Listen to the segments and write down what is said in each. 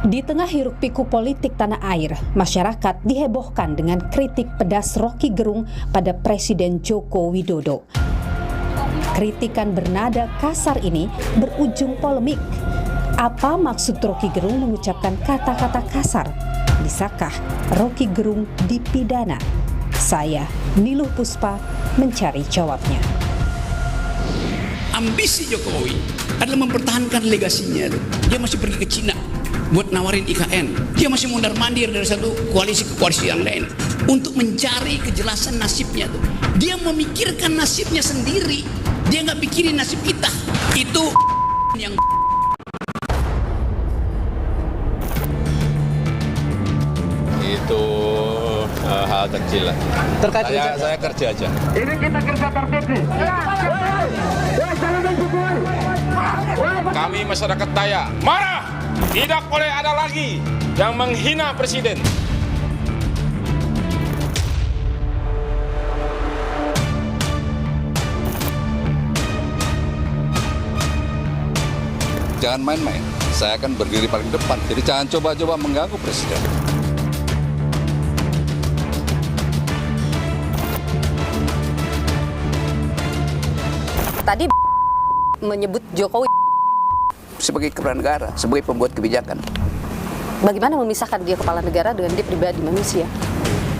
Di tengah hiruk-pikuk politik tanah air, masyarakat dihebohkan dengan kritik pedas Roky Gerung pada Presiden Joko Widodo. Kritikan bernada kasar ini berujung polemik. Apa maksud Roky Gerung mengucapkan kata-kata kasar? Bisakah Roky Gerung dipidana? Saya, Niluh Puspa, mencari jawabnya. Ambisi Jokowi adalah mempertahankan legasinya. Dia masih pergi ke Cina buat nawarin IKN. Dia masih mondar-mandir dari satu koalisi ke koalisi yang lain untuk mencari kejelasan nasibnya tuh. Dia memikirkan nasibnya sendiri. Dia nggak pikirin nasib kita. Itu yang itu hal kecil lah. Terkait Saya kerja aja. Ini kita kerja tertib nih. Kami masyarakat Dayak marah. Tidak boleh ada lagi yang menghina presiden. Jangan main-main. Saya akan berdiri paling depan. Jadi jangan coba-coba mengganggu presiden. Tadi menyebut Jokowi sebagai kepala negara, sebagai pembuat kebijakan. bagaimana memisahkan dia kepala negara dengan dia pribadi manusia?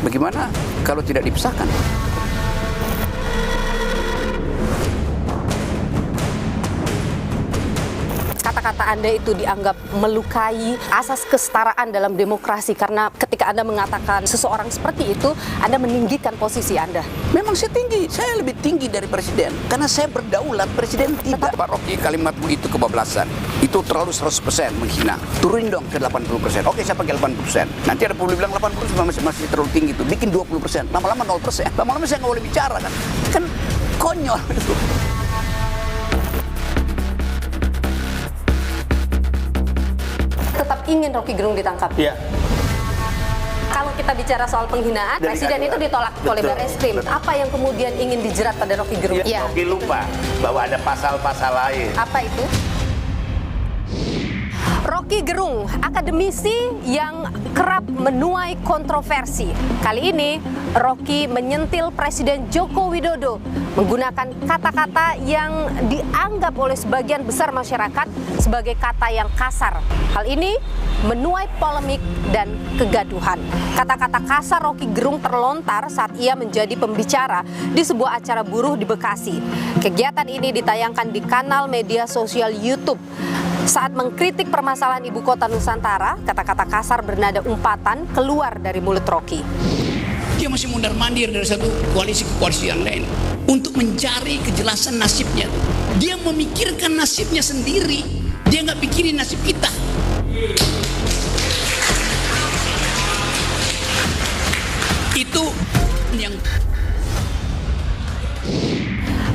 Bagaimana kalau tidak dipisahkan? Kata-kata Anda itu dianggap melukai asas kesetaraan dalam demokrasi karena ketika Anda mengatakan seseorang seperti itu, Anda meninggikan posisi Anda. Memang saya tinggi, saya lebih tinggi dari presiden. Karena saya berdaulat, presiden tidak. Pak Roky kalimatmu itu kebablasan. Itu terlalu 100% menghina. Turunin dong ke 80%. Oke, saya pakai 80%. Nanti ada publik bilang 80% masih terlalu tinggi itu. Bikin 20%. Lama-lama 0%. Lama-lama saya nggak boleh bicara kan. Kan konyol itu. Tetap ingin Roky Gerung ditangkap. Iya. Kalau kita bicara soal penghinaan, Jadi presiden itu ditolak oleh betul, Barreskrim. betul. Apa yang kemudian ingin dijerat pada Roky Gerung? Ya, Roky lupa bahwa ada pasal-pasal lain. Apa itu? Roky Gerung, akademisi yang kerap menuai kontroversi. Kali ini, Roky menyentil Presiden Joko Widodo menggunakan kata-kata yang dianggap oleh sebagian besar masyarakat sebagai kata yang kasar. Hal ini menuai polemik dan kegaduhan. Kata-kata kasar Roky Gerung terlontar saat ia menjadi pembicara di sebuah acara buruh di Bekasi. Kegiatan ini ditayangkan di kanal media sosial YouTube. Saat mengkritik permasalahan ibu kota Nusantara, kata-kata kasar bernada umpatan keluar dari mulut Roky. Dia masih mondar-mandir dari satu koalisi ke koalisi yang lain untuk mencari kejelasan nasibnya. Dia memikirkan nasibnya sendiri. Dia nggak pikirin nasib kita. Itu yang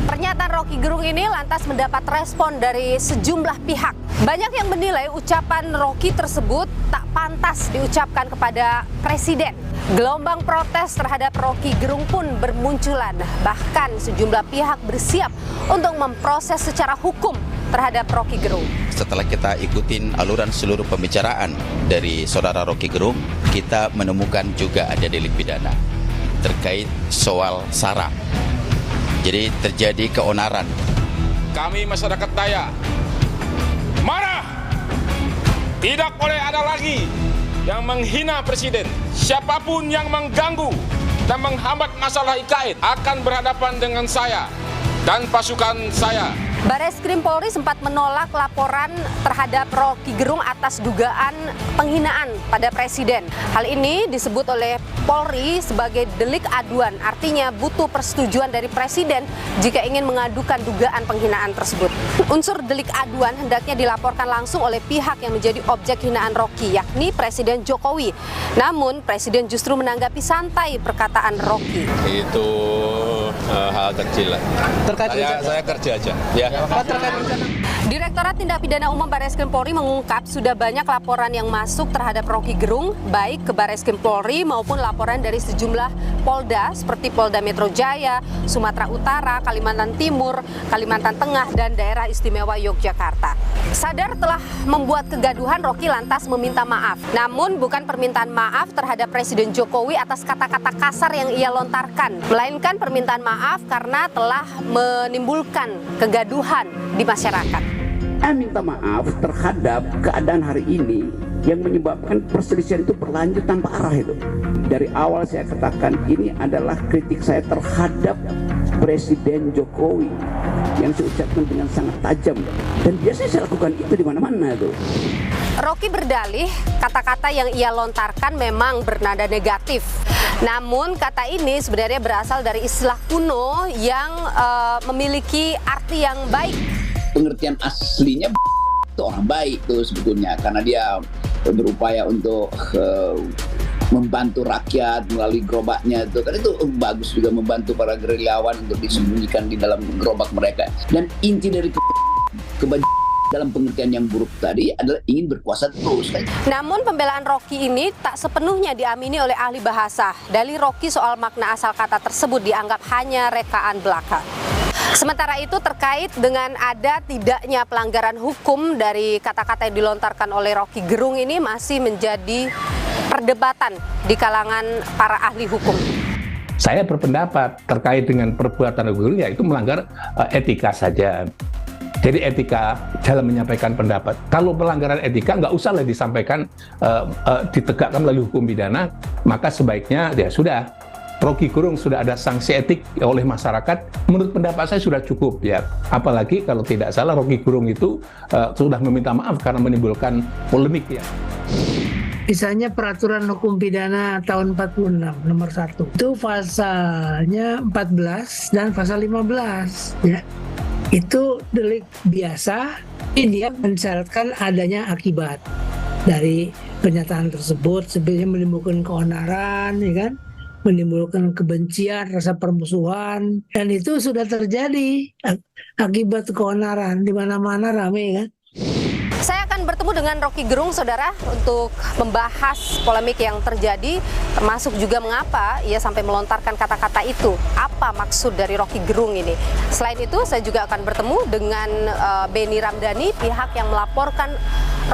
Pernyataan Roky Gerung ini lantas mendapat respon dari sejumlah pihak. Banyak yang menilai ucapan Roky tersebut tak pantas diucapkan kepada presiden. Gelombang protes terhadap Roky Gerung pun bermunculan. Bahkan sejumlah pihak bersiap untuk memproses secara hukum terhadap Roky Gerung. Setelah kita ikutin aluran seluruh pembicaraan dari saudara Roky Gerung, kita menemukan juga ada delik pidana terkait soal SARA. Jadi terjadi keonaran. Kami masyarakat Dayak marah. Tidak boleh ada lagi yang menghina presiden. Siapapun yang mengganggu dan menghambat masalah IKN akan berhadapan dengan saya dan pasukan saya. Barreskrim Polri sempat menolak laporan terhadap Roky Gerung atas dugaan penghinaan pada presiden. Hal ini disebut oleh Polri sebagai delik aduan, artinya butuh persetujuan dari presiden jika ingin mengadukan dugaan penghinaan tersebut. Unsur delik aduan hendaknya dilaporkan langsung oleh pihak yang menjadi objek hinaan Roky, yakni Presiden Jokowi. Namun, presiden justru menanggapi santai perkataan Roky. Itu hal kecil lah. Terkait Saya kerja aja. Ya. Direktorat Tindak Pidana Umum Barreskrim Polri mengungkap sudah banyak laporan yang masuk terhadap Rocky Gerung, baik ke Barreskrim Polri maupun laporan dari sejumlah Polda seperti Polda Metro Jaya, Sumatera Utara, Kalimantan Timur, Kalimantan Tengah, dan Daerah Istimewa Yogyakarta. Sadar telah membuat kegaduhan, Rocky lantas meminta maaf. Namun bukan permintaan maaf terhadap Presiden Jokowi atas kata-kata kasar yang ia lontarkan, melainkan permintaan maaf karena telah menimbulkan kegaduhan di masyarakat. Saya minta maaf terhadap keadaan hari ini yang menyebabkan perselisihan itu berlanjut tanpa arah itu. Dari awal saya katakan ini adalah kritik saya terhadap Presiden Jokowi yang saya ucapkan dengan sangat tajam, dan biasanya saya lakukan itu di mana-mana itu. Rocky berdalih kata-kata yang ia lontarkan memang bernada negatif. Namun kata ini sebenarnya berasal dari istilah kuno yang memiliki arti yang baik. Pengertian aslinya itu orang baik tuh sebetulnya, karena dia berupaya untuk membantu rakyat melalui gerobaknya itu, kan itu bagus juga membantu para gerilyawan untuk disembunyikan di dalam gerobak mereka. Dan inti dari dalam pengertian yang buruk tadi adalah ingin berkuasa terus. Namun pembelaan Rocky ini tak sepenuhnya diamini oleh ahli bahasa. Dalih Rocky soal makna asal kata tersebut dianggap hanya rekaan belaka. Sementara itu terkait dengan ada tidaknya pelanggaran hukum dari kata-kata yang dilontarkan oleh Rocky Gerung ini masih menjadi perdebatan di kalangan para ahli hukum. Saya berpendapat terkait dengan perbuatan Rocky Gerung ya itu melanggar etika saja. Jadi etika dalam menyampaikan pendapat. Kalau pelanggaran etika nggak usahlah disampaikan, ditegakkan melalui hukum pidana, maka sebaiknya ya sudah. Rocky Gerung sudah ada sanksi etik oleh masyarakat, menurut pendapat saya sudah cukup ya. Apalagi kalau tidak salah Rocky Gerung itu sudah meminta maaf karena menimbulkan polemik ya. Misalnya peraturan hukum pidana tahun 46 nomor 1 itu pasalnya 14 dan pasal 15 ya. Itu delik biasa, dia mensyaratkan adanya akibat dari pernyataan tersebut, sebenarnya menimbulkan keonaran, ya kan? Menimbulkan kebencian, rasa permusuhan, dan itu sudah terjadi akibat keonaran di mana-mana ramai kan. Saya akan bertemu dengan Rocky Gerung, saudara, untuk membahas polemik yang terjadi, termasuk juga mengapa ia sampai melontarkan kata-kata itu. Apa maksud dari Rocky Gerung ini? Selain itu, saya juga akan bertemu dengan Beni Ramdhani, pihak yang melaporkan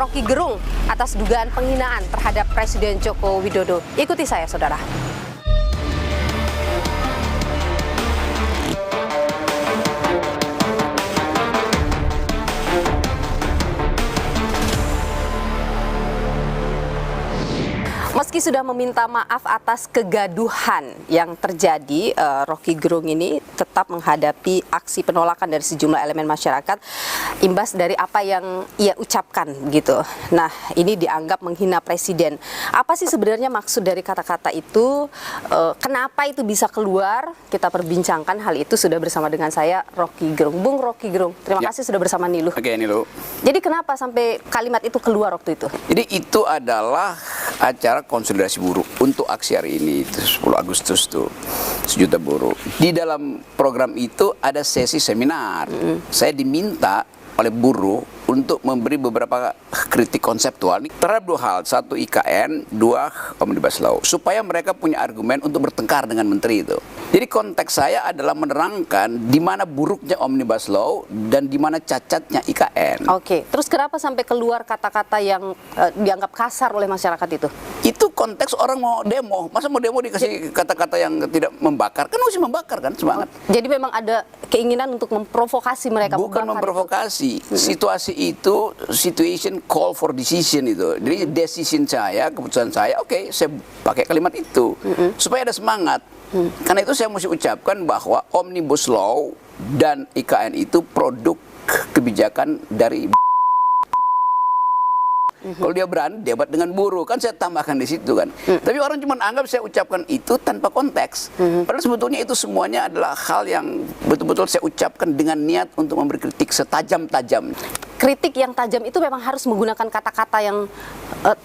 Rocky Gerung atas dugaan penghinaan terhadap Presiden Joko Widodo. Ikuti saya, saudara. Meski sudah meminta maaf atas kegaduhan yang terjadi, Rocky Gerung ini tetap menghadapi aksi penolakan dari sejumlah elemen masyarakat imbas dari apa yang ia ucapkan gitu. Nah, ini dianggap menghina presiden. Apa sih sebenarnya maksud dari kata-kata itu? Kenapa itu bisa keluar? Kita perbincangkan hal itu sudah bersama dengan saya, Rocky Gerung. Bung Rocky Gerung, terima kasih sudah bersama Niluh. Oke, Niluh. Jadi kenapa sampai kalimat itu keluar waktu itu? Jadi itu adalah acara konsolidasi buruh untuk aksi hari ini, itu 10 Agustus tuh, 1 juta buruh. Di dalam program itu ada sesi seminar. Saya diminta oleh buruh untuk memberi beberapa kritik konseptual terhadap 2 hal. 1 IKN, 2 Omnibus Law. Supaya mereka punya argumen untuk bertengkar dengan menteri itu. Jadi konteks saya adalah menerangkan di mana buruknya Omnibus Law dan di mana cacatnya IKN. Oke, terus kenapa sampai keluar kata-kata yang dianggap kasar oleh masyarakat itu? Itu konteks orang mau demo. Masa mau demo dikasih kata-kata yang tidak membakar? Kan mesti membakar kan, semangat. Jadi memang ada keinginan untuk memprovokasi mereka. Bukan memprovokasi. Situasi itu, situation call for decision itu. Jadi decision saya, keputusan saya, oke, saya pakai kalimat itu. Supaya ada semangat. Karena itu saya mesti ucapkan bahwa Omnibus Law dan IKN itu produk kebijakan dari kalau dia berani debat dengan buruh, kan saya tambahkan di situ kan. Tapi orang cuma anggap saya ucapkan itu tanpa konteks. Padahal sebetulnya itu semuanya adalah hal yang betul-betul saya ucapkan dengan niat untuk memberi kritik setajam-tajam. Kritik yang tajam itu memang harus menggunakan kata-kata yang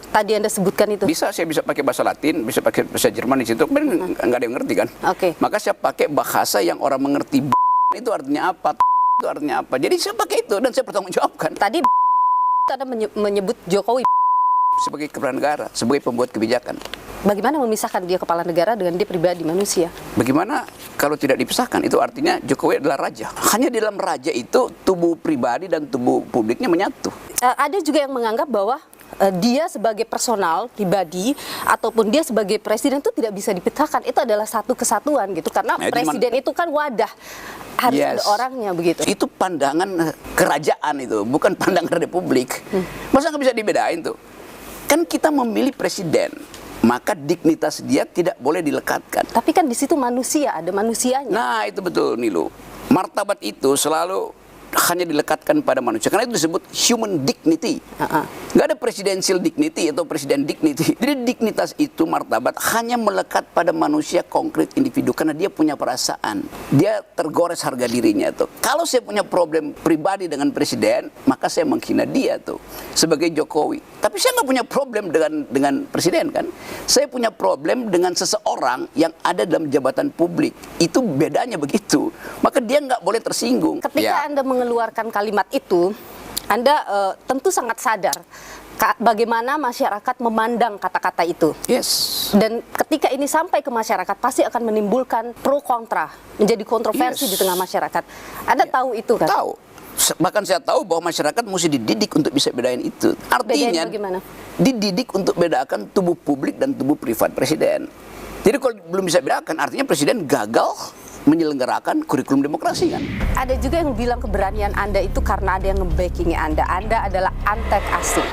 tadi Anda sebutkan itu. Bisa, saya bisa pakai bahasa Latin, bisa pakai bahasa Jerman di situ. Kemudian nggak ada yang ngerti kan. Oke. Maka saya pakai bahasa yang orang mengerti. Itu artinya apa? itu artinya apa? Jadi saya pakai itu dan saya pertanggungjawabkan Tadi Anda menyebut Jokowi. sebagai kepala negara, sebagai pembuat kebijakan. Bagaimana memisahkan dia kepala negara dengan dia pribadi manusia? Bagaimana kalau tidak dipisahkan? Itu artinya Jokowi adalah raja. Hanya di dalam raja itu tubuh pribadi dan tubuh publiknya menyatu. Ada juga yang menganggap bahwa dia sebagai personal pribadi ataupun dia sebagai presiden itu tidak bisa dipecahkan. Itu adalah satu kesatuan gitu, karena Nah, itu presiden itu kan wadah, harus Yes. ada orangnya begitu. Itu pandangan kerajaan itu, bukan pandangan republik. Masa nggak bisa dibedain tuh? Kan kita memilih presiden, maka dignitas dia tidak boleh dilekatkan. Tapi kan di situ manusia, ada manusianya. Nah, itu betul, Nilu. Martabat itu selalu hanya dilekatkan pada manusia. Karena itu disebut human dignity. Nggak ada presidential dignity atau presiden dignity. Jadi dignitas itu, martabat, hanya melekat pada manusia konkret individu. Karena dia punya perasaan. Dia tergores harga dirinya tuh. Kalau saya punya problem pribadi dengan presiden, maka saya menghina dia tuh. Sebagai Jokowi. Tapi saya nggak punya problem dengan presiden kan. Saya punya problem dengan seseorang yang ada dalam jabatan publik. Itu bedanya begitu. Maka dia nggak boleh tersinggung. Ketika Anda mengeluarkan kalimat itu, Anda tentu sangat sadar bagaimana masyarakat memandang kata-kata itu. Yes. Dan ketika ini sampai ke masyarakat, pasti akan menimbulkan pro kontra, menjadi kontroversi di tengah masyarakat. Anda tahu itu kan? Tahu. Bahkan saya tahu bahwa masyarakat mesti dididik untuk bisa bedain itu. Artinya, Bedain bagaimana? dididik untuk bedakan tubuh publik dan tubuh privat presiden. Jadi kalau belum bisa bedakan, artinya presiden gagal menyelenggarakan kurikulum demokrasi kan. Ada juga yang bilang keberanian Anda itu karena ada yang nge-backing Anda. Anda adalah antek asing.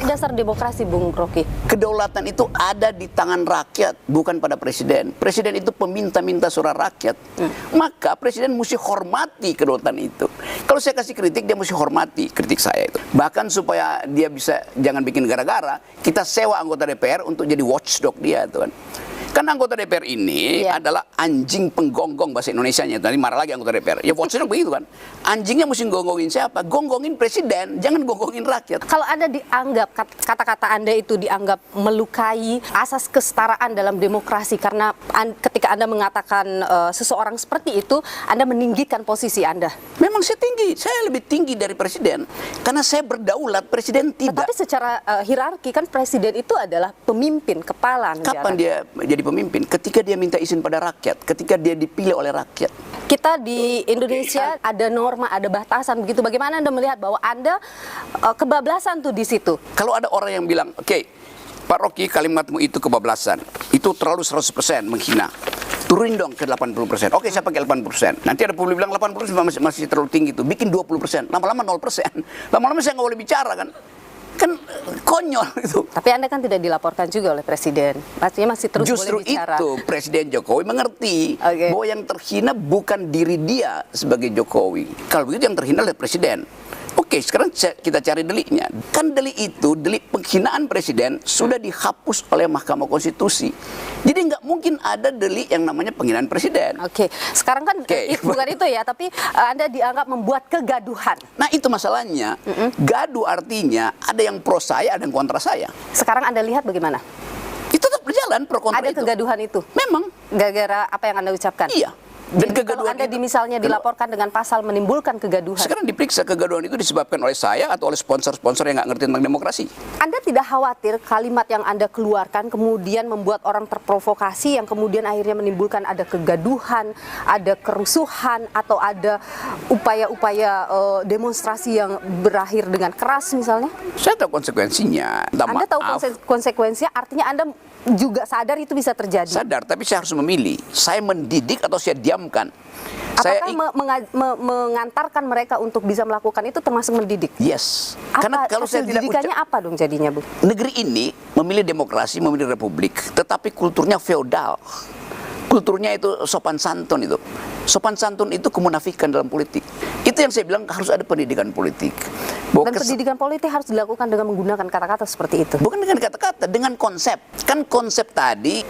prinsip dasar demokrasi, Bung Rocky? Kedaulatan itu ada di tangan rakyat, bukan pada presiden. Presiden itu peminta-minta suara rakyat. Maka presiden mesti hormati kedaulatan itu. Kalau saya kasih kritik, dia mesti hormati kritik saya itu. Bahkan supaya dia bisa jangan bikin gara-gara, kita sewa anggota DPR untuk jadi watchdog dia, tuh kan. Kan anggota DPR ini adalah anjing penggonggong bahasa Indonesianya. Nanti marah lagi anggota DPR. Ya watchdog begitu kan. Anjingnya mesti gonggongin siapa? Gonggongin presiden, jangan gonggongin rakyat. Kalau Anda dianggap, kata-kata Anda itu dianggap melukai asas kesetaraan dalam demokrasi, karena ketika Anda mengatakan seseorang seperti itu, Anda meninggikan posisi Anda. Memang saya tinggi, saya lebih tinggi dari presiden. Karena saya berdaulat, presiden tidak. Tetapi secara hierarki kan presiden itu adalah pemimpin, kepala negara. Kapan dia jadi pemimpin? Ketika dia minta izin pada rakyat, ketika dia dipilih oleh rakyat. Kita di Indonesia ada norma, ada batasan begitu. Bagaimana Anda melihat bahwa Anda kebablasan tuh di situ? Kalau ada orang yang bilang, oke, Pak Rocky, kalimatmu itu kebablasan, itu terlalu 100% menghina. Turunin dong ke 80%. Oke, saya pakai 80%. Nanti ada publik bilang 80% masih terlalu tinggi itu. Bikin 20%. Lama-lama 0%. Lama-lama saya nggak boleh bicara kan. Kan konyol itu. Tapi Anda kan tidak dilaporkan juga oleh presiden. Pastinya masih terus Justru boleh bicara. Justru itu Presiden Jokowi mengerti bahwa yang terhina bukan diri dia sebagai Jokowi. Kalau begitu yang terhina adalah presiden. Oke, sekarang kita cari deliknya. Kan delik itu, delik penghinaan presiden sudah dihapus oleh Mahkamah Konstitusi. Jadi nggak mungkin ada delik yang namanya penghinaan presiden. Oke, sekarang kan bukan itu ya, tapi Anda dianggap membuat kegaduhan. Nah itu masalahnya. Gaduh artinya ada yang pro saya, ada yang kontra saya. Sekarang Anda lihat bagaimana? Itu tetap berjalan pro kontra Ada itu. kegaduhan itu? Memang. Gara-gara apa yang Anda ucapkan? Iya. Dan kalau Anda misalnya dilaporkan dengan pasal menimbulkan kegaduhan. Sekarang diperiksa kegaduhan itu disebabkan oleh saya atau oleh sponsor-sponsor yang nggak ngerti tentang demokrasi. Anda tidak khawatir kalimat yang Anda keluarkan kemudian membuat orang terprovokasi yang kemudian akhirnya menimbulkan ada kegaduhan, ada kerusuhan, atau ada upaya-upaya demonstrasi yang berakhir dengan keras misalnya? Saya tahu konsekuensinya. Anda tahu konsekuensinya, artinya Anda juga sadar itu bisa terjadi. Sadar, tapi saya harus memilih. Saya mendidik atau saya diamkan. Apakah mengantarkan mereka untuk bisa melakukan itu termasuk mendidik? Yes. Karena kalau saya tidak didikannya apa dong jadinya, Bu? Negeri ini memilih demokrasi, memilih republik, tetapi kulturnya feodal. Kulturnya itu sopan santun itu. Sopan santun itu kemunafikan dalam politik. Itu yang saya bilang harus ada pendidikan politik. Dan pendidikan politik harus dilakukan dengan menggunakan kata-kata seperti itu. Bukan dengan kata-kata, dengan konsep. Kan konsep tadi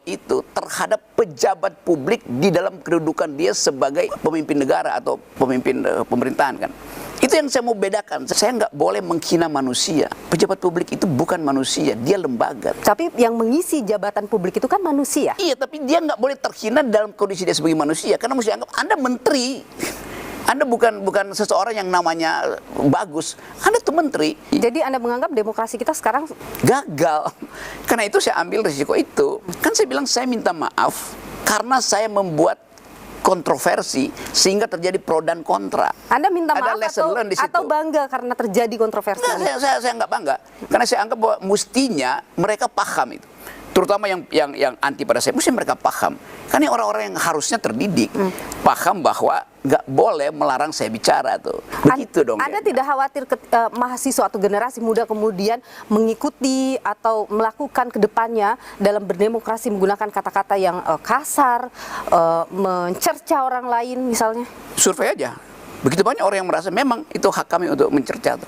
itu terhadap pejabat publik di dalam kedudukan dia sebagai pemimpin negara atau pemimpin pemerintahan kan. Itu yang saya mau bedakan. Saya nggak boleh menghina manusia. Pejabat publik itu bukan manusia, dia lembaga. Tapi yang mengisi jabatan publik itu kan manusia. Iya, tapi dia nggak boleh terhina dalam kondisi dia sebagai manusia. Karena mesti anggap Anda menteri. Anda bukan seseorang yang namanya bagus. Anda tuh menteri. Jadi Anda menganggap demokrasi kita sekarang gagal. Karena itu saya ambil risiko itu. Kan saya bilang saya minta maaf karena saya membuat kontroversi sehingga terjadi pro dan kontra. Anda minta maaf atau bangga karena terjadi kontroversi? Nah, saya nggak bangga. Karena saya anggap bahwa mestinya mereka paham itu. Terutama yang anti pada saya, mesti mereka paham. Kan ini orang-orang yang harusnya terdidik, paham bahwa nggak boleh melarang saya bicara tuh. Begitu dong. Anda tidak khawatir mahasiswa atau generasi muda kemudian mengikuti atau melakukan kedepannya dalam berdemokrasi menggunakan kata-kata yang kasar, mencerca orang lain misalnya? Survei aja. Begitu banyak orang yang merasa memang itu hak kami untuk mencerca.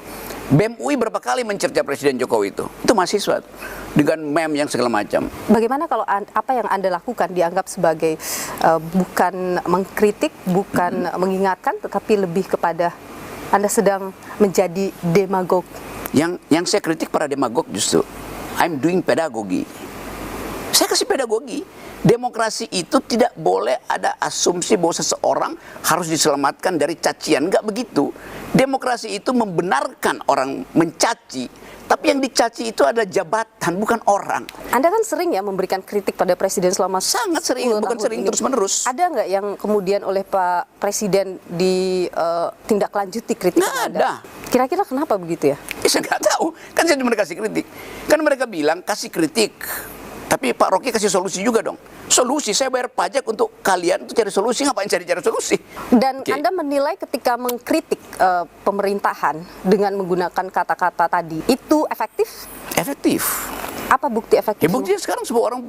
BEM UI berapa kali mencerca Presiden Jokowi itu mahasiswa dengan meme yang segala macam. Bagaimana kalau apa yang Anda lakukan dianggap sebagai bukan mengkritik, bukan mengingatkan, tetapi lebih kepada Anda sedang menjadi demagog? Yang saya kritik para demagog justru I'm doing pedagogi. Saya kasih pedagogi. Demokrasi itu tidak boleh ada asumsi bahwa seseorang harus diselamatkan dari cacian. Enggak begitu. Demokrasi itu membenarkan orang mencaci, tapi yang dicaci itu adalah jabatan, bukan orang. Anda kan sering ya memberikan kritik pada Presiden selama sangat sering, bukan sering terus-menerus. Ada nggak yang kemudian oleh Pak Presiden ditindaklanjuti kritik Anda? Ada. Kira-kira kenapa begitu ya? Saya nggak tahu. Kan saya cuma kasih kritik. Kan mereka bilang kasih kritik. Tapi Pak Rocky kasih solusi juga dong. Solusi, saya bayar pajak untuk kalian untuk cari solusi, ngapain cari-cari solusi? Dan Oke. Anda menilai ketika mengkritik pemerintahan dengan menggunakan kata-kata tadi, itu efektif? Efektif. Apa bukti Ya efektifnya? buktinya sekarang semua orang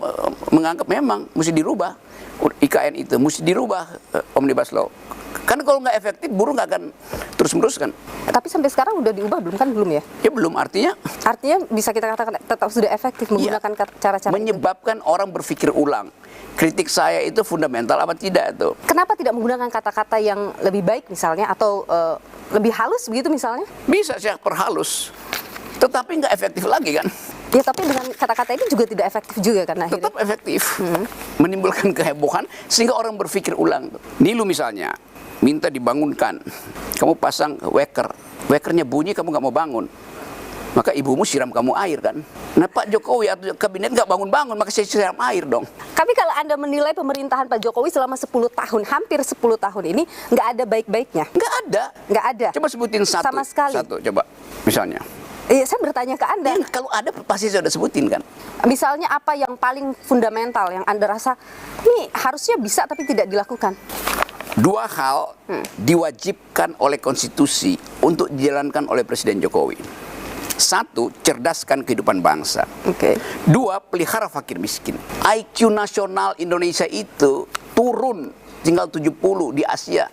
menganggap memang mesti dirubah. IKN itu mesti dirubah, Omnibus Law. Kan kalau nggak efektif, buruh nggak akan terus-menerus kan. Tapi sampai sekarang udah diubah belum kan? Belum ya? Ya belum, artinya Artinya bisa kita katakan tetap sudah efektif menggunakan cara-cara itu. menyebabkan orang berpikir ulang. Kritik saya itu fundamental apa tidak tuh? Kenapa tidak menggunakan kata-kata yang lebih baik misalnya atau lebih halus begitu misalnya? Bisa saya perhalus, tetapi nggak efektif lagi kan? Ya tapi dengan kata-kata ini juga tidak efektif juga kan akhirnya. Tetap efektif, menimbulkan kehebohan sehingga orang berpikir ulang. Nilu misalnya, minta dibangunkan, kamu pasang wakernya bunyi kamu nggak mau bangun, maka ibumu siram kamu air kan. Nah Pak Jokowi atau kabinet nggak bangun-bangun, maka saya siram air dong. Tapi kalau Anda menilai pemerintahan Pak Jokowi selama 10 tahun, hampir 10 tahun ini nggak ada baik-baiknya. Nggak ada. Nggak ada. Coba sebutin satu. Sama sekali. Satu coba, misalnya. Iya, saya bertanya ke Anda. Ya, kalau ada pasti saya udah sebutin kan. Misalnya apa yang paling fundamental yang Anda rasa ini harusnya bisa tapi tidak dilakukan? Dua hal diwajibkan oleh konstitusi untuk dijalankan oleh Presiden Jokowi. Satu, cerdaskan kehidupan bangsa. Oke. Dua, pelihara fakir miskin. IQ nasional Indonesia itu turun tinggal 70 di Asia.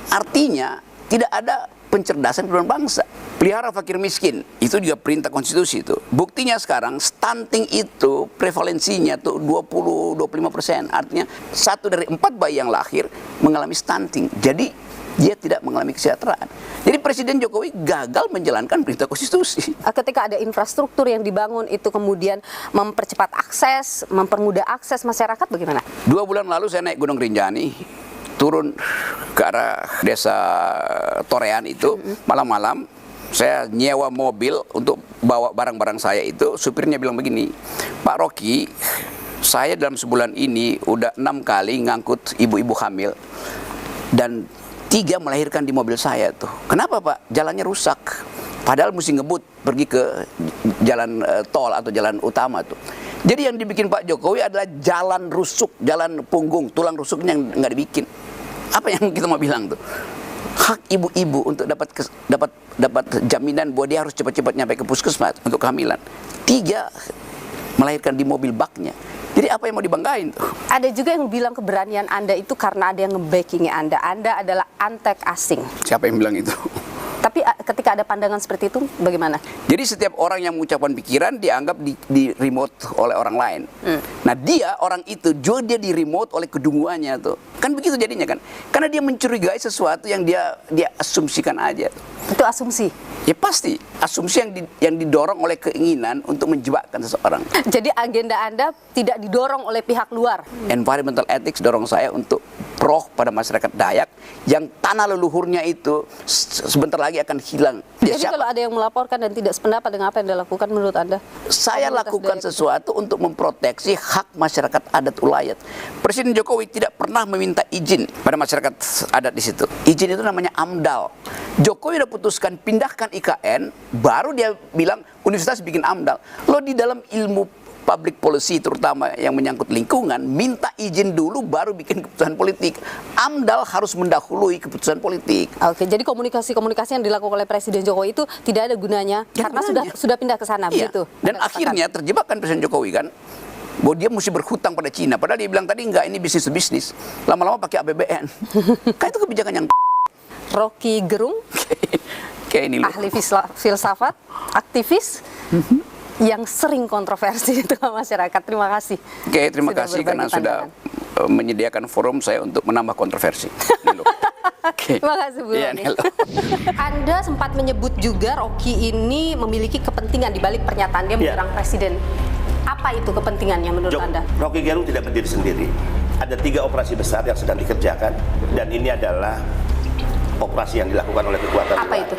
Artinya tidak ada pencerdasan kehidupan bangsa. Pelihara fakir miskin, itu juga perintah konstitusi itu. Buktinya sekarang stunting itu prevalensinya tuh 20-25%. Artinya 1 dari 4 bayi yang lahir mengalami stunting. Jadi dia tidak mengalami kesejahteraan. Jadi Presiden Jokowi gagal menjalankan perintah konstitusi. Ketika ada infrastruktur yang dibangun itu kemudian mempercepat akses, mempermudah akses masyarakat bagaimana? 2 bulan lalu saya naik Gunung Rinjani, turun ke arah desa Torean itu, malam-malam saya nyewa mobil untuk bawa barang-barang saya itu. Supirnya bilang begini, Pak Rocky, saya dalam sebulan ini udah 6 kali ngangkut ibu-ibu hamil dan 3 melahirkan di mobil saya tuh. Kenapa Pak? Jalannya rusak. Padahal mesti ngebut pergi ke jalan tol atau jalan utama tuh. Jadi yang dibikin Pak Jokowi adalah jalan rusuk, jalan punggung, tulang rusuknya yang nggak dibikin. Apa yang kita mau bilang tuh? Hak ibu-ibu untuk dapat jaminan bahwa dia harus cepat-cepat nyampe ke puskesmas untuk kehamilan. 3 melahirkan di mobil baknya. Jadi apa yang mau dibanggain tuh? Ada juga yang bilang keberanian Anda itu karena ada yang nge-backing Anda. Anda adalah antek asing. Siapa yang bilang itu? Tapi ketika ada pandangan seperti itu, bagaimana? Jadi setiap orang yang mengucapkan pikiran dianggap di remote oleh orang lain. Nah dia, orang itu juga dia di remote oleh kedunguannya tuh. Kan begitu jadinya kan? Karena dia mencurigai sesuatu yang dia asumsikan aja. Itu asumsi. Ya pasti, asumsi yang didorong oleh keinginan untuk menjebakkan seseorang. Jadi agenda Anda tidak didorong oleh pihak luar. Environmental ethics dorong saya untuk pro pada masyarakat Dayak yang tanah leluhurnya itu sebentar lagi akan hilang. Ya, Jadi kalau ada yang melaporkan dan tidak sependapat dengan apa yang dilakukan menurut Anda? saya Komunitas lakukan Dayak. sesuatu untuk memproteksi hak masyarakat adat ulayat. Presiden Jokowi tidak pernah meminta izin pada masyarakat adat di situ. Izin itu namanya AMDAL. Jokowi udah putuskan pindahkan IKN, baru dia bilang universitas bikin AMDAL. Lo di dalam ilmu public policy terutama yang menyangkut lingkungan, minta izin dulu baru bikin keputusan politik. AMDAL harus mendahului keputusan politik. Oke, jadi komunikasi-komunikasi yang dilakukan oleh Presiden Jokowi itu tidak ada gunanya Ya, karena gunanya. sudah pindah ke sana Iya. begitu. Dan Anda akhirnya terjebak kan Presiden Jokowi kan, bahwa dia mesti berhutang pada Cina. Padahal dia bilang tadi enggak, ini bisnis to bisnis. Lama-lama pakai APBN. Kan itu kebijakan yang katakan. Rocky Gerung, kayak ini loh. ahli filsafat, aktivis yang sering kontroversi di tengah masyarakat. Terima kasih. Oke, terima Sudah kasih berbagi karena sudah pandangan. menyediakan forum saya untuk menambah kontroversi. Ini loh. Oke. Terima kasih Bu Iya, Roni. Nelo. Anda sempat menyebut juga Rocky ini memiliki kepentingan di balik pernyataan dia menyerang Presiden. Apa itu kepentingannya menurut Anda? Rocky Gerung tidak berdiri sendiri. Ada 3 operasi besar yang sedang dikerjakan dan ini adalah operasi yang dilakukan oleh kekuatan Apa luar. itu?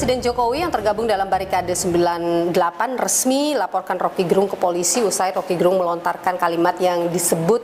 Presiden Jokowi yang tergabung dalam Barikade 98 resmi laporkan Rocky Gerung ke polisi usai Rocky Gerung melontarkan kalimat yang disebut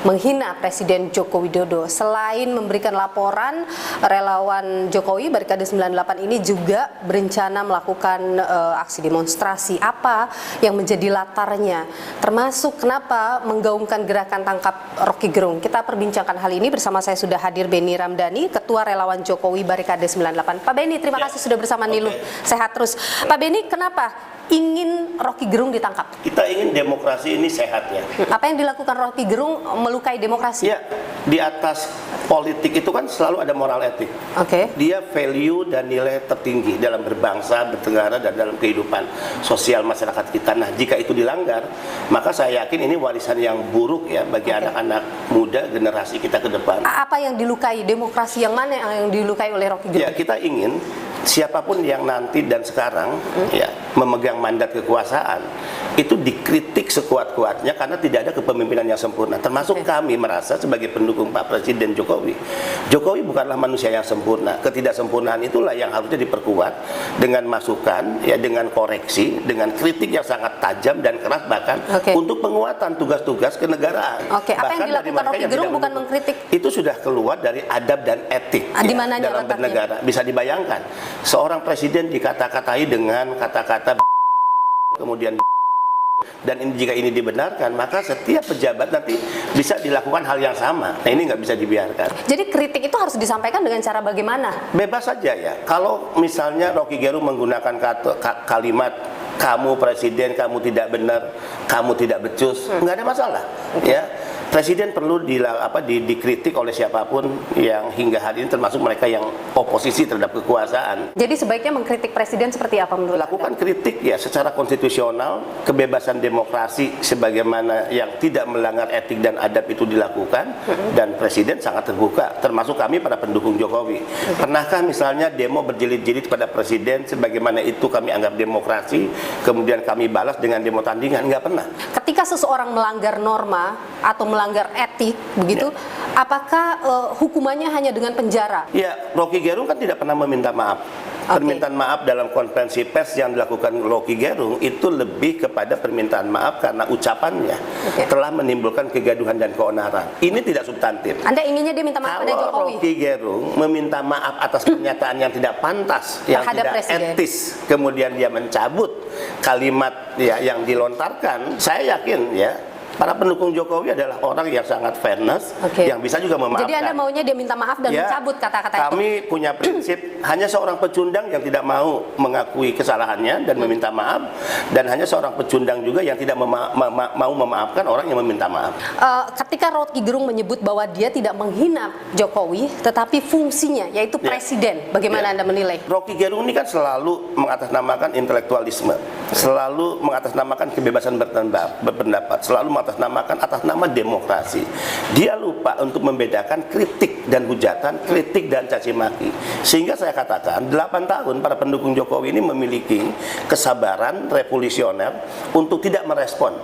menghina Presiden Joko Widodo. Selain memberikan laporan, relawan Jokowi Barikade 98 ini juga berencana melakukan aksi demonstrasi. Apa yang menjadi latarnya? Termasuk kenapa menggaungkan gerakan tangkap Rocky Gerung. Kita perbincangkan hal ini bersama saya sudah hadir Benny Ramdhani, Ketua Relawan Jokowi Barikade 98. Pak Benny, terima kasih sudah bersama Niluh. Sehat terus. Pak Benny, kenapa ingin Rocky Gerung ditangkap? Kita ingin demokrasi ini sehat ya. Apa yang dilakukan Rocky Gerung melukai demokrasi? Ya, di atas politik itu kan selalu ada moral etik. Oke. Dia value dan nilai tertinggi dalam berbangsa, bernegara, dan dalam kehidupan sosial masyarakat kita. Nah, jika itu dilanggar, maka saya yakin ini warisan yang buruk ya bagi anak-anak muda generasi kita ke depan. Apa yang dilukai? Demokrasi yang mana yang dilukai oleh Rocky Gerung? Ya, kita ingin siapapun yang nanti dan sekarang ya memegang mandat kekuasaan itu dikritik sekuat-kuatnya karena tidak ada kepemimpinan yang sempurna. Termasuk kami merasa sebagai pendukung Pak Presiden Jokowi. Jokowi bukanlah manusia yang sempurna. Ketidaksempurnaan itulah yang harusnya diperkuat dengan masukan, ya, dengan koreksi, dengan kritik yang sangat tajam dan keras bahkan untuk penguatan tugas-tugas kenegaraan. Oke, apa yang dilakukan Rocky Gerung bukan mengkritik? Itu sudah keluar dari adab dan etik di mana dalam bernegara. Bisa dibayangkan seorang presiden dikata-katai dengan kata-kata kemudian, dan jika ini dibenarkan maka setiap pejabat nanti bisa dilakukan hal yang sama. Nah, ini nggak bisa dibiarkan. Jadi kritik itu harus disampaikan dengan cara bagaimana? Bebas saja ya. Kalau misalnya Rocky Gerung menggunakan kalimat kamu presiden, kamu tidak benar, kamu tidak becus, nggak ada masalah. Ya, presiden perlu dikritik oleh siapapun yang hingga hari ini, termasuk mereka yang oposisi terhadap kekuasaan. Jadi sebaiknya mengkritik presiden seperti apa menurut Lakukan Anda? kritik ya secara konstitusional, kebebasan demokrasi sebagaimana yang tidak melanggar etik dan adab itu dilakukan, dan presiden sangat terbuka, termasuk kami para pendukung Jokowi. Pernahkah misalnya demo berjilid-jilid pada presiden sebagaimana itu kami anggap demokrasi, kemudian kami balas dengan demo tandingan? Nggak pernah. Ketika seseorang melanggar norma atau melanggar etik begitu, apakah hukumannya hanya dengan penjara? Ya, Rocky Gerung kan tidak pernah meminta maaf. Permintaan maaf dalam konferensi pers yang dilakukan Rocky Gerung itu lebih kepada permintaan maaf karena ucapannya telah menimbulkan kegaduhan dan keonaran. Ini tidak substantif. Anda inginnya dia minta maaf pada Jokowi? Kalau Rocky Gerung meminta maaf atas pernyataan yang tidak pantas, yang tidak etis, kemudian dia mencabut kalimat ya yang dilontarkan, saya yakin ya para pendukung Jokowi adalah orang yang sangat fairness, yang bisa juga memaafkan. Jadi Anda maunya dia minta maaf dan mencabut kata-kata itu? Kami punya prinsip, hanya seorang pecundang yang tidak mau mengakui kesalahannya dan meminta maaf, dan hanya seorang pecundang juga yang tidak mau memaafkan orang yang meminta maaf. Ketika Rocky Gerung menyebut bahwa dia tidak menghina Jokowi, tetapi fungsinya yaitu presiden, bagaimana Anda menilai? Rocky Gerung ini kan selalu mengatasnamakan intelektualisme, selalu mengatasnamakan kebebasan berpendapat, selalu mengatasnamakan atas nama demokrasi. Dia lupa untuk membedakan kritik dan hujatan, kritik dan caci maki. Sehingga saya katakan 8 tahun para pendukung Jokowi ini memiliki kesabaran revolusioner untuk tidak merespon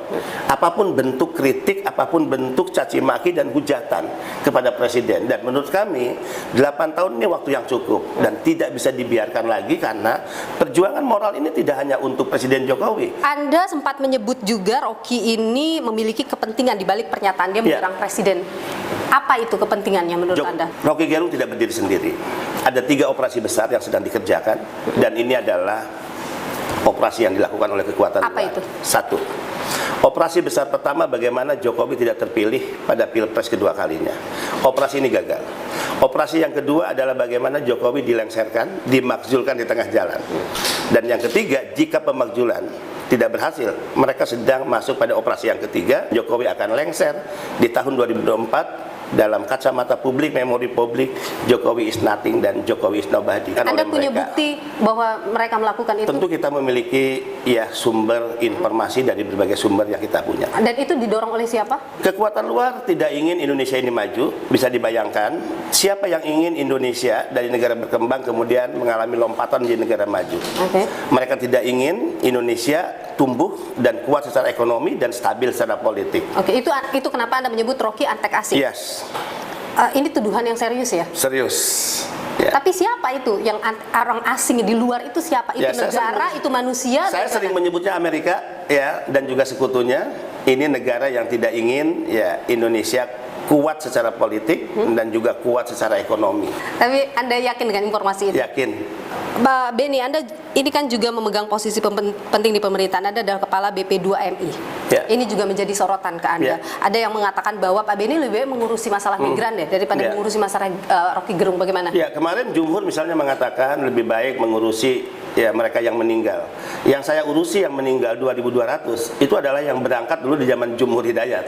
apapun bentuk kritik, apapun bentuk caci maki dan hujatan kepada presiden. Dan menurut kami 8 tahun ini waktu yang cukup dan tidak bisa dibiarkan lagi, karena perjuangan moral ini tidak hanya untuk Presiden Jokowi. Anda sempat menyebut juga Rocky ini memiliki kepentingan di balik pernyataan dia menyerang presiden. Apa itu kepentingannya menurut Anda? Rocky Gerung tidak berdiri sendiri. Ada 3 operasi besar yang sedang dikerjakan, dan ini adalah operasi yang dilakukan oleh kekuatan luar. Apa itu? 1. Operasi besar pertama, bagaimana Jokowi tidak terpilih pada Pilpres kedua kalinya. Operasi ini gagal. Operasi yang kedua adalah bagaimana Jokowi dilengsarkan, dimakzulkan di tengah jalan. Dan yang ketiga, jika pemakzulan tidak berhasil, mereka sedang masuk pada operasi yang ketiga. Jokowi akan lengser di tahun 2024. Dalam kacamata publik, memori publik, Jokowi is nothing dan Jokowi is nobody. Anda punya bukti bahwa mereka melakukan itu? Tentu kita memiliki ya sumber informasi dari berbagai sumber yang kita punya. Dan itu didorong oleh siapa? Kekuatan luar tidak ingin Indonesia ini maju. Bisa dibayangkan siapa yang ingin Indonesia dari negara berkembang kemudian mengalami lompatan di negara maju. Mereka tidak ingin Indonesia tumbuh dan kuat secara ekonomi dan stabil secara politik. Itu kenapa Anda menyebut Rocky antek asing? Yes. Ini tuduhan yang serius ya? Serius. Ya. Ya. Tapi siapa itu yang orang asing di luar itu siapa? Itu Ya, negara, itu manusia? Saya sering menyebutnya Amerika ya dan juga sekutunya. Ini negara yang tidak ingin ya Indonesia kuat secara politik dan juga kuat secara ekonomi. Tapi Anda yakin dengan informasi itu? Yakin. Pak Beni, Anda ini kan juga memegang posisi penting di pemerintahan. Anda adalah Kepala BP2MI. Ya. Ini juga menjadi sorotan ke Anda. Ya. Ada yang mengatakan bahwa Pak Beni lebih baik mengurusi masalah migran deh daripada Ya. mengurusi masalah Rocky Gerung. Bagaimana? Ya, kemarin Jumhur misalnya mengatakan lebih baik mengurusi ya mereka yang meninggal. Yang saya urusi yang meninggal 2.200 itu adalah yang berangkat dulu di zaman Jumhur Hidayat.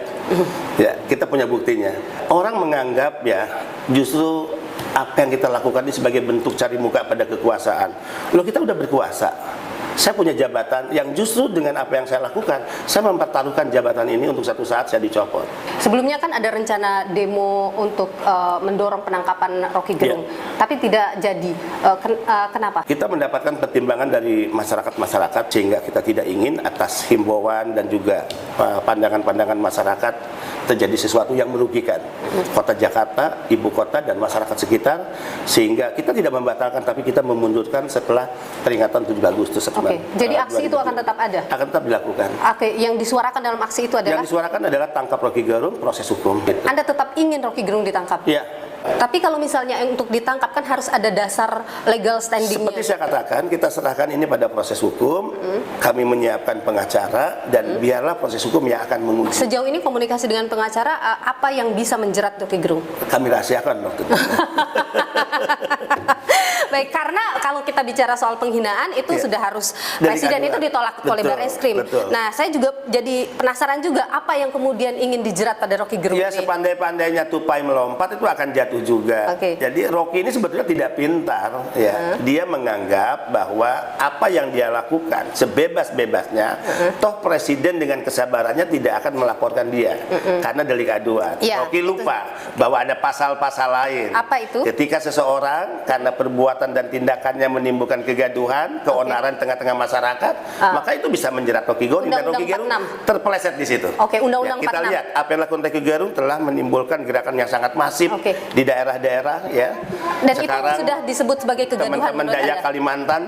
Ya, kita punya buktinya. Orang menganggap ya justru apa yang kita lakukan ini sebagai bentuk cari muka pada kekuasaan. Loh, kita udah berkuasa. Saya punya jabatan yang justru dengan apa yang saya lakukan, saya mempertaruhkan jabatan ini untuk satu saat saya dicopot. Sebelumnya kan ada rencana demo untuk mendorong penangkapan Rocky Gerung, tapi tidak jadi. Kenapa? Kita mendapatkan pertimbangan dari masyarakat-masyarakat sehingga kita tidak ingin atas himbauan dan juga pandangan-pandangan masyarakat terjadi sesuatu yang merugikan kota Jakarta, ibu kota dan masyarakat sekitar, sehingga kita tidak membatalkan tapi kita memundurkan setelah peringatan 7 Agustus. Oke, jadi aksi itu akan tetap ada? Akan tetap dilakukan. Oke, yang disuarakan dalam aksi itu adalah? Yang disuarakan adalah tangkap Rocky Gerung, proses hukum. Anda tetap ingin Rocky Gerung ditangkap? Iya. Tapi kalau misalnya untuk ditangkap kan harus ada dasar legal standingnya. Seperti saya katakan, kita serahkan ini pada proses hukum. Kami menyiapkan pengacara dan biarlah proses hukum yang akan menguji. Sejauh ini komunikasi dengan pengacara, apa yang bisa menjerat Rocky Gerung? Kami rahasiakan waktu itu. Baik, karena kalau kita bicara soal penghinaan itu Ya. sudah harus Dari presiden aduan. itu ditolak oleh Betul, Barreskrim. betul. Nah, saya juga jadi penasaran juga apa yang kemudian ingin dijerat pada Rocky Gerung Ya, ini. sepandai-pandainya tupai melompat itu akan jatuh juga. Oke. Jadi Rocky ini sebetulnya tidak pintar ya. Dia menganggap bahwa apa yang dia lakukan sebebas-bebasnya, toh presiden dengan kesabarannya tidak akan melaporkan dia karena delik aduan. Ya, Rocky lupa bahwa ada pasal-pasal lain. Apa itu? Ketika seseorang karena perbuatan dan tindakannya menimbulkan kegaduhan, keonaran tengah-tengah masyarakat, maka itu bisa menjerat Rocky Gerung dan Rocky Gerung terpeleset di situ. Oke, Undang-Undang Ya, kita 46. lihat apa yang dilakukan Rocky Gerung telah menimbulkan gerakan yang sangat masif Oke. di daerah-daerah ya. Dan Sekarang itu sudah disebut sebagai kegaduhan teman-teman menurut Dayak Anda? Kalimantan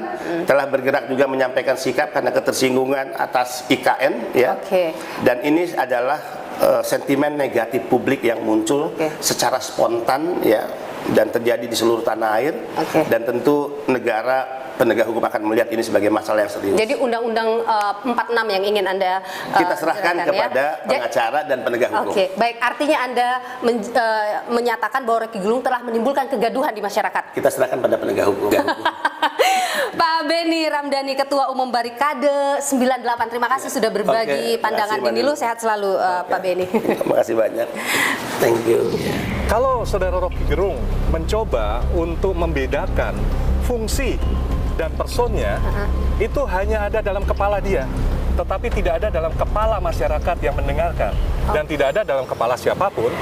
telah bergerak juga menyampaikan sikap karena ketersinggungan atas IKN ya. Oke. Dan ini adalah sentimen negatif publik yang muncul Oke. secara spontan ya dan terjadi di seluruh tanah air. Oke. Dan tentu negara penegak hukum akan melihat ini sebagai masalah yang serius. Jadi Undang-Undang 46 yang ingin Anda Kita serahkan jelaskan, kepada ya? pengacara dan penegak hukum. Oke, baik. Artinya Anda menyatakan bahwa Rocky Gerung telah menimbulkan kegaduhan di masyarakat. Kita serahkan pada penegak hukum. Pak Beni Ramdhani, Ketua Umum Barikade 98. Terima kasih sudah berbagi Oke, pandangan terima kasih, ini. Lu Mbak. sehat selalu, Pak Beni. Terima kasih banyak. Thank you. Kalau saudara Rocky Gerung mencoba untuk membedakan fungsi dan personnya, itu hanya ada dalam kepala dia, tetapi tidak ada dalam kepala masyarakat yang mendengarkan, dan tidak ada dalam kepala siapapun.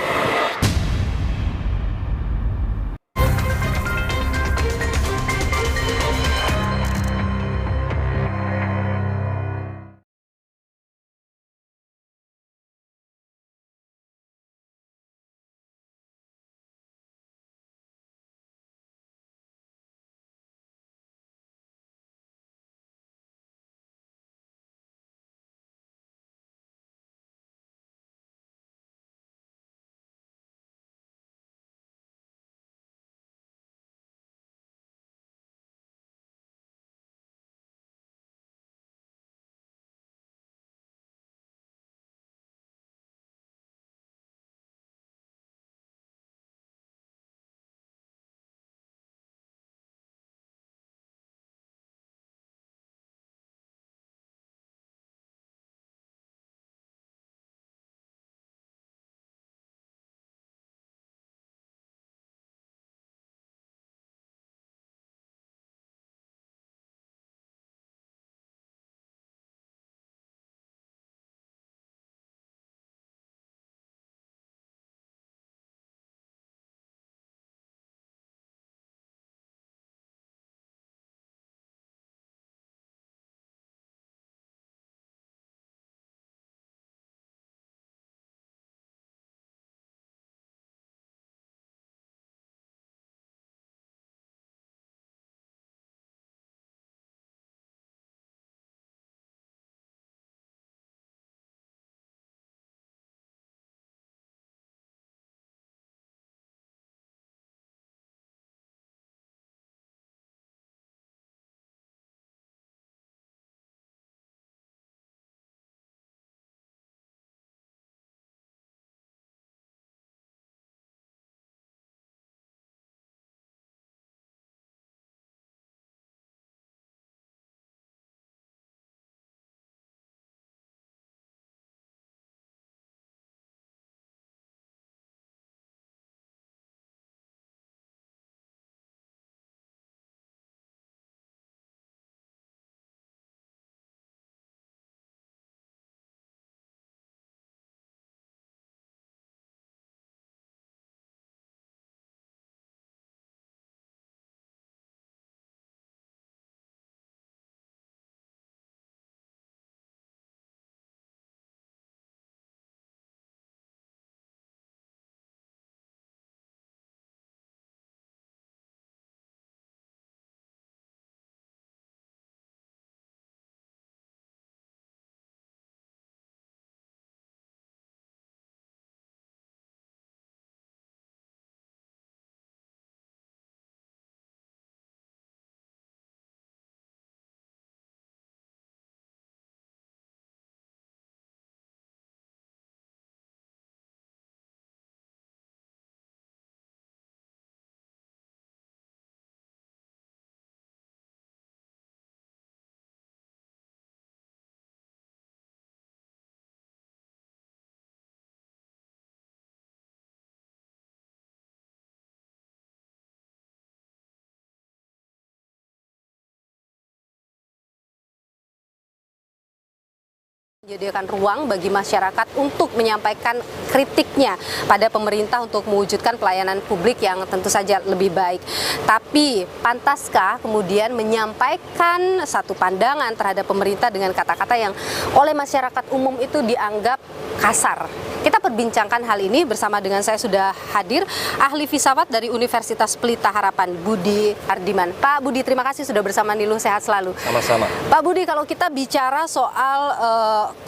Menyediakan ruang bagi masyarakat untuk menyampaikan kritiknya pada pemerintah untuk mewujudkan pelayanan publik yang tentu saja lebih baik. Tapi pantaskah kemudian menyampaikan satu pandangan terhadap pemerintah dengan kata-kata yang oleh masyarakat umum itu dianggap kasar? Kita perbincangkan hal ini bersama dengan saya sudah hadir ahli filsafat dari Universitas Pelita Harapan, Budi Hardiman. Pak Budi, terima kasih sudah bersama Niluh, sehat selalu. Sama-sama. Pak Budi, kalau kita bicara soal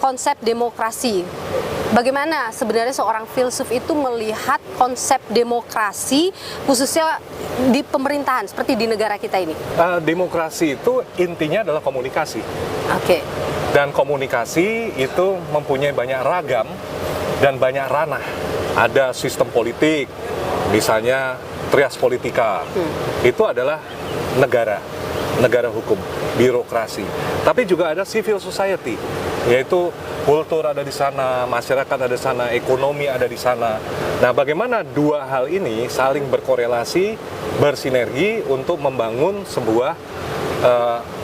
konsep demokrasi, bagaimana sebenarnya seorang filsuf itu melihat konsep demokrasi khususnya di pemerintahan seperti di negara kita ini? Demokrasi itu intinya adalah komunikasi. Oke. Dan komunikasi itu mempunyai banyak ragam dan banyak ranah. Ada sistem politik, misalnya trias politika, itu adalah negara hukum, birokrasi. Tapi juga ada civil society, yaitu kultur ada di sana, masyarakat ada di sana, ekonomi ada di sana. Nah, bagaimana dua hal ini saling berkorelasi, bersinergi untuk membangun sebuah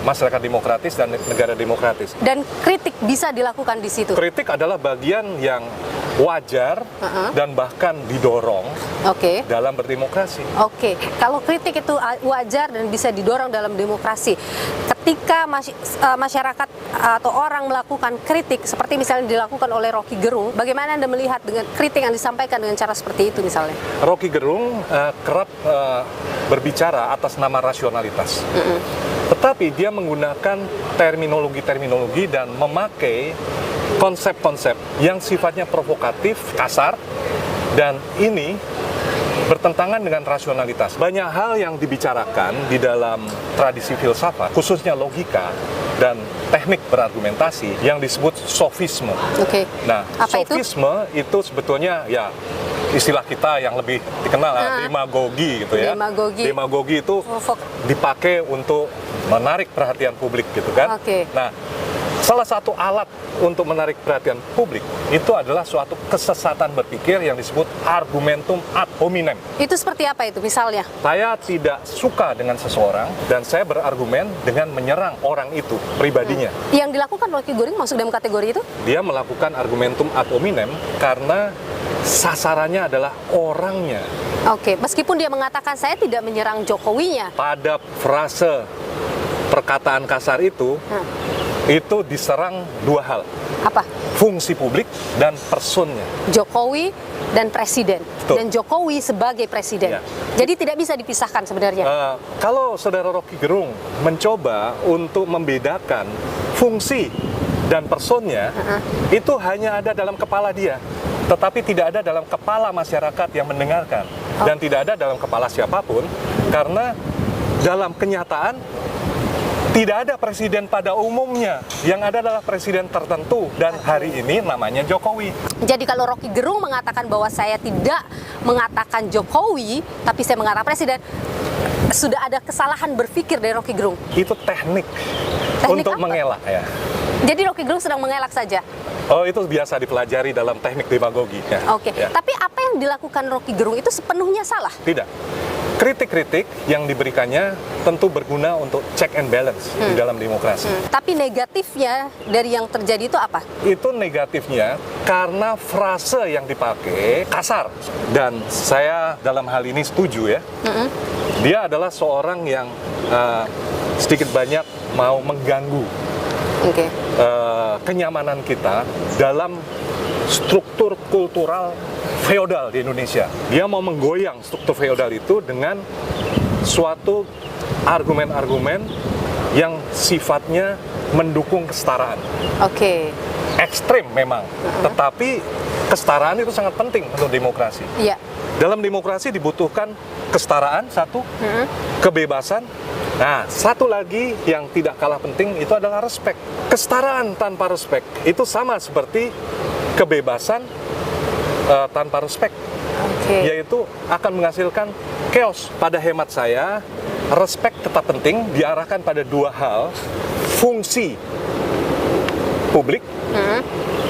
masyarakat demokratis dan negara demokratis. Dan kritik bisa dilakukan di situ? Kritik adalah bagian yang wajar dan bahkan didorong dalam berdemokrasi. Oke, kalau kritik itu wajar dan bisa didorong dalam demokrasi, ketika masyarakat atau orang melakukan kritik seperti misalnya dilakukan oleh Rocky Gerung, bagaimana Anda melihat dengan kritik yang disampaikan dengan cara seperti itu misalnya? Rocky Gerung kerap berbicara atas nama rasionalitas. Tetapi dia menggunakan terminologi-terminologi dan memakai konsep-konsep yang sifatnya provokatif, kasar, dan ini bertentangan dengan rasionalitas. Banyak hal yang dibicarakan di dalam tradisi filsafat, khususnya logika dan teknik berargumentasi yang disebut sofisme. Nah, apa sofisme itu sebetulnya ya istilah kita yang lebih dikenal demagogi gitu ya. Demagogi itu dipakai untuk menarik perhatian publik gitu kan. Nah, salah satu alat untuk menarik perhatian publik itu adalah suatu kesesatan berpikir yang disebut argumentum ad hominem. Itu seperti apa itu misalnya? Saya tidak suka dengan seseorang dan saya berargumen dengan menyerang orang itu, pribadinya. Yang dilakukan Rocky Gerung masuk dalam kategori itu? Dia melakukan argumentum ad hominem karena sasarannya adalah orangnya. Meskipun dia mengatakan saya tidak menyerang Jokowinya. Pada frase perkataan kasar itu diserang dua hal. Apa? Fungsi publik dan personnya. Jokowi dan presiden. Betul. Dan Jokowi sebagai presiden. Jadi tidak bisa dipisahkan sebenarnya. Kalau saudara Rocky Gerung mencoba untuk membedakan fungsi dan personnya, itu hanya ada dalam kepala dia. Tetapi tidak ada dalam kepala masyarakat yang mendengarkan. Dan tidak ada dalam kepala siapapun. Karena dalam kenyataan tidak ada presiden pada umumnya, yang ada adalah presiden tertentu dan hari ini namanya Jokowi. Jadi kalau Rocky Gerung mengatakan bahwa saya tidak mengatakan Jokowi, tapi saya mengatakan presiden, sudah ada kesalahan berpikir dari Rocky Gerung. Itu teknik untuk apa? Mengelak ya. Jadi Rocky Gerung sedang mengelak saja. Itu biasa dipelajari dalam teknik demagogi. Ya. Tapi apa yang dilakukan Rocky Gerung itu sepenuhnya salah? Tidak. Kritik-kritik yang diberikannya tentu berguna untuk check and balance di dalam demokrasi. Tapi negatifnya dari yang terjadi itu apa? Itu negatifnya karena frase yang dipakai kasar. Dan saya dalam hal ini setuju ya. Dia adalah seorang yang sedikit banyak mau mengganggu kenyamanan kita dalam struktur kultural feodal di Indonesia. Dia mau menggoyang struktur feodal itu dengan suatu argumen-argumen yang sifatnya mendukung kesetaraan. Ekstrim memang, tetapi kesetaraan itu sangat penting untuk demokrasi. Dalam demokrasi dibutuhkan kesetaraan satu, kebebasan. Nah, satu lagi yang tidak kalah penting itu adalah respek. Kesetaraan tanpa respek itu sama seperti kebebasan tanpa respek, yaitu akan menghasilkan chaos. Pada hemat saya, respek tetap penting, diarahkan pada dua hal: fungsi publik,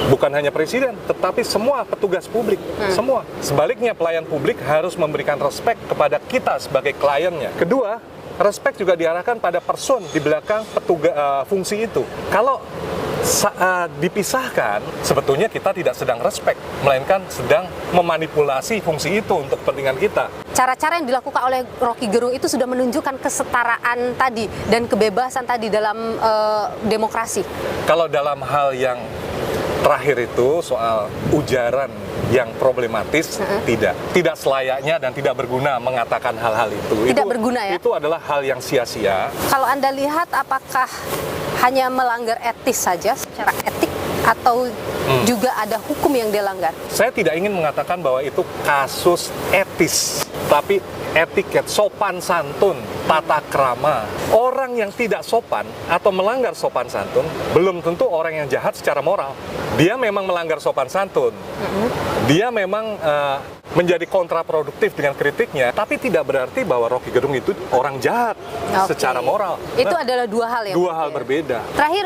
bukan hanya presiden, tetapi semua petugas publik, semua. Sebaliknya, pelayan publik harus memberikan respek kepada kita sebagai kliennya. Kedua, respek juga diarahkan pada person di belakang fungsi itu. Kalau dipisahkan, sebetulnya kita tidak sedang respect, melainkan sedang memanipulasi fungsi itu untuk kepentingan kita. Cara-cara yang dilakukan oleh Rocky Gerung itu sudah menunjukkan kesetaraan tadi dan kebebasan tadi dalam demokrasi. Kalau dalam hal yang terakhir itu soal ujaran yang problematis, tidak selayaknya dan tidak berguna mengatakan hal-hal itu. Tidak berguna ya? Itu adalah hal yang sia-sia. Kalau Anda lihat, apakah hanya melanggar etis saja secara etik atau juga ada hukum yang dilanggar? Saya tidak ingin mengatakan bahwa itu kasus etis, tapi etiket, sopan santun, tata krama. Orang yang tidak sopan atau melanggar sopan santun belum tentu orang yang jahat secara moral. Dia memang melanggar sopan santun. Dia memang menjadi kontraproduktif dengan kritiknya, tapi tidak berarti bahwa Rocky Gerung itu orang jahat secara moral. Itu adalah dua hal yang berbeda. Terakhir,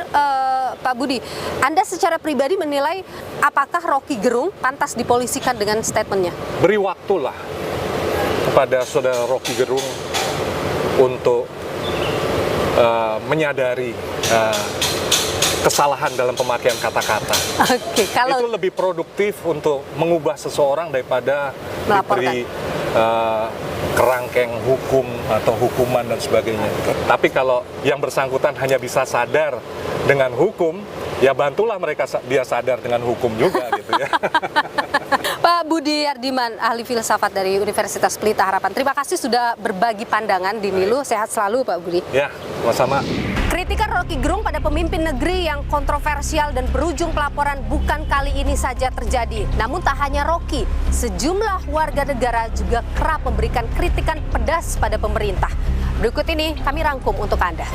Pak Budi, Anda secara pribadi menilai apakah Rocky Gerung pantas dipolisikan dengan statementnya? Beri waktulah kepada saudara Rocky Gerung untuk menyadari kesalahan dalam pemakaian kata-kata. Oke, kalau itu lebih produktif untuk mengubah seseorang daripada diberi kerangkeng hukum atau hukuman dan sebagainya. Tapi kalau yang bersangkutan hanya bisa sadar dengan hukum, ya bantulah mereka dia sadar dengan hukum juga gitu ya. Pak Budi Ardiman, ahli filsafat dari Universitas Pelita Harapan. Terima kasih sudah berbagi pandangan di Nilu. Sehat selalu Pak Budi. Ya, sama-sama. Kritikan Rocky Gerung pada pemimpin negeri yang kontroversial dan berujung pelaporan bukan kali ini saja terjadi. Namun tak hanya Rocky, sejumlah warga negara juga kerap memberikan kritikan pedas pada pemerintah. Berikut ini kami rangkum untuk Anda.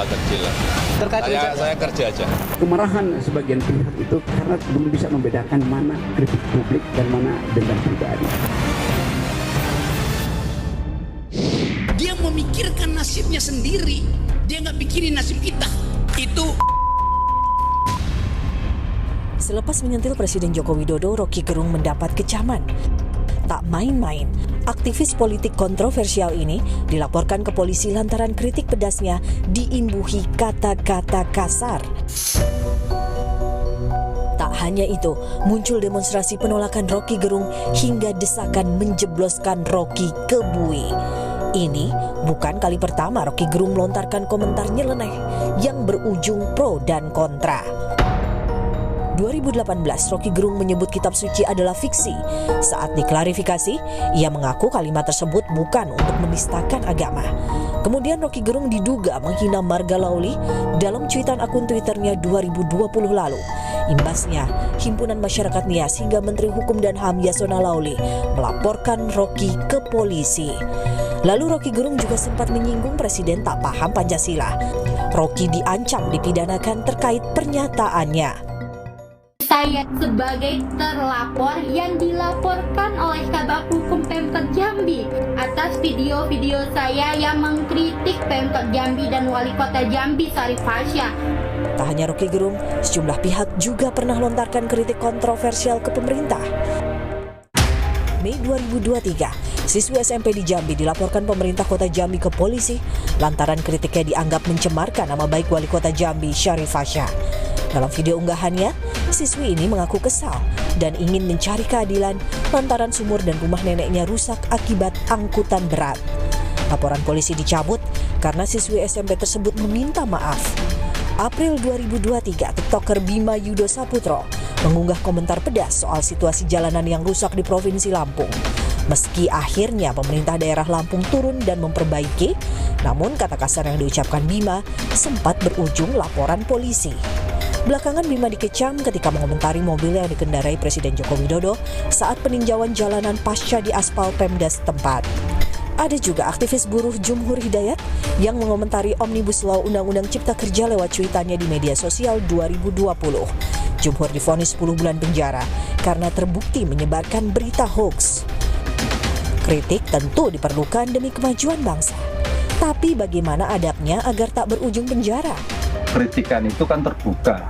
kecil. Saya kerja aja. Kemarahan sebagian pihak itu karena belum bisa membedakan mana kritik publik dan mana dendam pribadi. Dia memikirkan nasibnya sendiri, dia nggak pikirin nasib kita. Itu. Selepas menyentil Presiden Joko Widodo, Roky Gerung mendapat kecaman. Tak main-main, aktivis politik kontroversial ini dilaporkan ke polisi lantaran kritik pedasnya diimbuhi kata-kata kasar. Tak hanya itu, muncul demonstrasi penolakan Roky Gerung hingga desakan menjebloskan Roky ke bui. Ini bukan kali pertama Roky Gerung melontarkan komentar nyeleneh yang berujung pro dan kontra. 2018, Roky Gerung menyebut kitab suci adalah fiksi. Saat diklarifikasi, ia mengaku kalimat tersebut bukan untuk menistakan agama. Kemudian Roky Gerung diduga menghina Marga Lauli dalam cuitan akun Twitternya 2020 lalu. Imbasnya, Himpunan Masyarakat Nias hingga Menteri Hukum dan HAM Yasona Lauli melaporkan Roky ke polisi. Lalu Roky Gerung juga sempat menyinggung Presiden tak paham Pancasila. Roky diancam dipidanakan terkait pernyataannya. Saya sebagai terlapor yang dilaporkan oleh Kabak Hukum Pemkot Jambi atas video-video saya yang mengkritik Pemkot Jambi dan Wali Kota Jambi Syarif Hasyah. Tak hanya Roky Gerung, sejumlah pihak juga pernah lontarkan kritik kontroversial ke pemerintah. Mei 2023, siswi SMP di Jambi dilaporkan pemerintah Kota Jambi ke polisi lantaran kritiknya dianggap mencemarkan nama baik Wali Kota Jambi Syarif Hasyah. Dalam video unggahannya, siswi ini mengaku kesal dan ingin mencari keadilan lantaran sumur dan rumah neneknya rusak akibat angkutan berat. Laporan polisi dicabut karena siswi SMP tersebut meminta maaf. April 2023, TikToker Bima Yudo Saputro mengunggah komentar pedas soal situasi jalanan yang rusak di Provinsi Lampung. Meski akhirnya pemerintah daerah Lampung turun dan memperbaiki, namun kata kasar yang diucapkan Bima sempat berujung laporan polisi. Belakangan Bima dikecam ketika mengomentari mobil yang dikendarai Presiden Joko Widodo saat peninjauan jalanan pasca di aspal Pemda setempat. Ada juga aktivis buruh Jumhur Hidayat yang mengomentari Omnibus Law Undang-Undang Cipta Kerja lewat cuitannya di media sosial 2020. Jumhur divonis 10 bulan penjara karena terbukti menyebarkan berita hoax. Kritik tentu diperlukan demi kemajuan bangsa. Tapi bagaimana adabnya agar tak berujung penjara? Kritikan itu kan terbuka.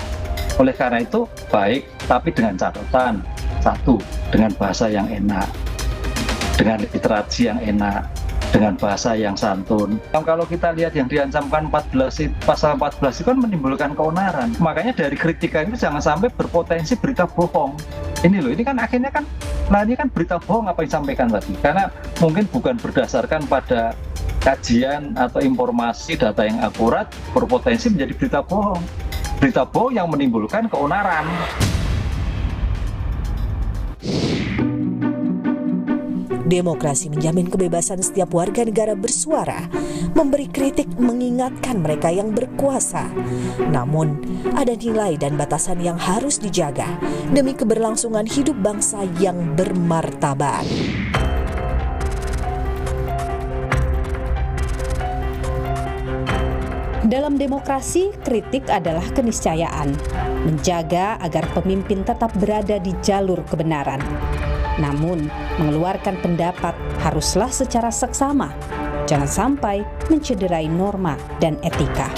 Oleh karena itu baik, tapi dengan catatan. Satu, dengan bahasa yang enak, dengan literasi yang enak, dengan bahasa yang santun. Kalau kita lihat yang diancamkan pasal 14 itu kan menimbulkan keonaran. Makanya dari kritikan itu jangan sampai berpotensi berita bohong. Ini loh, ini kan akhirnya kan, nah ini kan berita bohong apa yang disampaikan tadi. Karena mungkin bukan berdasarkan pada kajian atau informasi data yang akurat, berpotensi menjadi berita bohong. Berita bohong yang menimbulkan keonaran. Demokrasi menjamin kebebasan setiap warga negara bersuara, memberi kritik, mengingatkan mereka yang berkuasa. Namun, ada nilai dan batasan yang harus dijaga demi keberlangsungan hidup bangsa yang bermartabat. Dalam demokrasi, kritik adalah keniscayaan, menjaga agar pemimpin tetap berada di jalur kebenaran. Namun, mengeluarkan pendapat haruslah secara seksama, jangan sampai mencederai norma dan etika.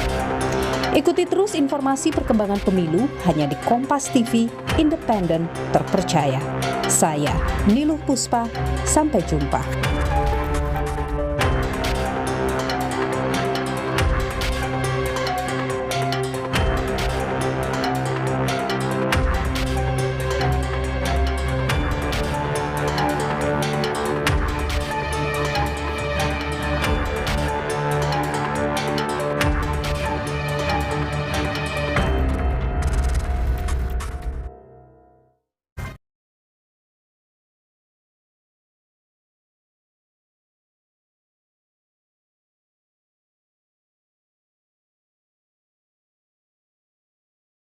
Ikuti terus informasi perkembangan pemilu hanya di Kompas TV, independen, terpercaya. Saya, Niluh Puspa, sampai jumpa.